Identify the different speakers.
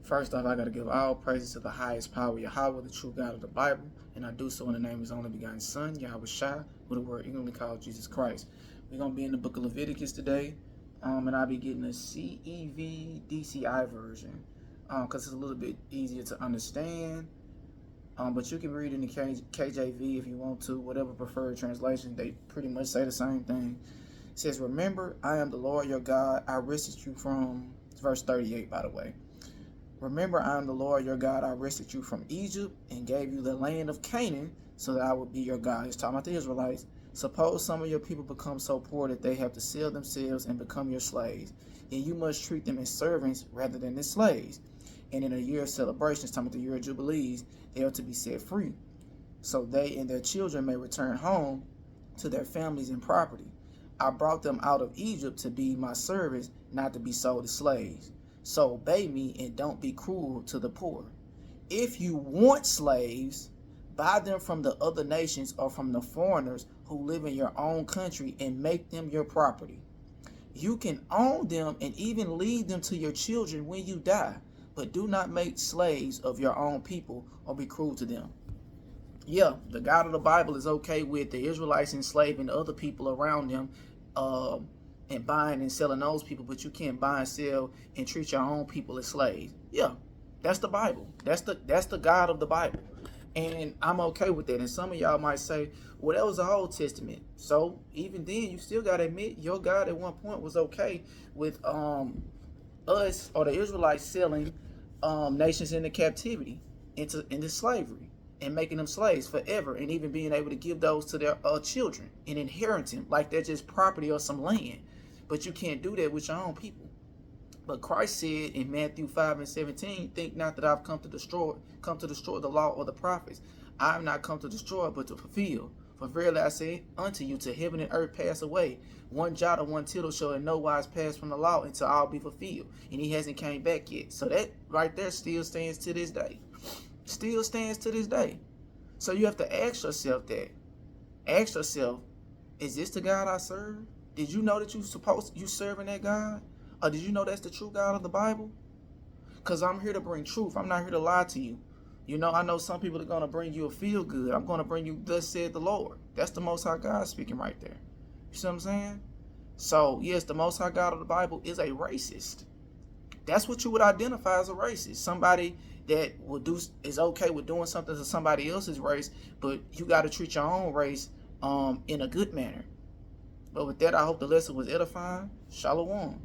Speaker 1: First off, I got to give all praises to the highest power, YAHAWAH, the true God of the Bible, and I do so in the name of his only begotten Son, Yahawashi, with a word ignorantly called Jesus Christ. We're going to be in the book of Leviticus today, and I'll be getting a CEV DCI version, because it's a little bit easier to understand, but you can read in the KJV if you want to, whatever preferred translation. They pretty much say the same thing. It says, "Remember, I am the Lord your God. I rescued you from," it's verse 38, by the way. "Remember, I am the Lord your God. I rescued you from Egypt and gave you the land of Canaan so that I would be your God." He's talking about the Israelites. "Suppose some of your people become so poor that they have to sell themselves and become your slaves. Then you must treat them as servants rather than as slaves. And in a year of celebrations, talking about the year of Jubilees, they are to be set free, so they and their children may return home to their families and property. I brought them out of Egypt to be my servants, not to be sold as slaves. So obey me and don't be cruel to the poor. If you want slaves, buy them from the other nations or from the foreigners who live in your own country and make them your property. You can own them and even leave them to your children when you die, but do not make slaves of your own people or be cruel to them." Yeah, the God of the Bible is okay with the Israelites enslaving other people around them, and buying and selling those people, but you can't buy and sell and treat your own people as slaves. Yeah, that's the Bible. That's the God of the Bible. And I'm okay with that. And some of y'all might say, well, that was the Old Testament. So even then, you still got to admit your God at one point was okay with us or the Israelites selling nations into captivity, into slavery, and making them slaves forever, and even being able to give those to their children and inherit them like they're just property or some land. But you can't do that with your own people. But Christ said in Matthew 5:17, "Think not that I've come to destroy the law or the prophets. I have not come to destroy, but to fulfill. For verily I say unto you, till heaven and earth pass away, one jot or one tittle shall in no wise pass from the law until all be fulfilled." And he hasn't came back yet. So that right there still stands to this day. Still stands to this day. So you have to ask yourself that. Ask yourself, is this the God I serve? Did you know that you serving that God? Or did you know that's the true God of the Bible? Because I'm here to bring truth. I'm not here to lie to you. You know, I know some people are going to bring you a feel good. I'm going to bring you, thus said the Lord. That's the Most High God speaking right there. You see what I'm saying? So, yes, the Most High God of the Bible is a racist. That's what you would identify as a racist. Somebody that is okay with doing something to somebody else's race, but you got to treat your own race in a good manner. But with that, I hope the lesson was edifying. Shalom.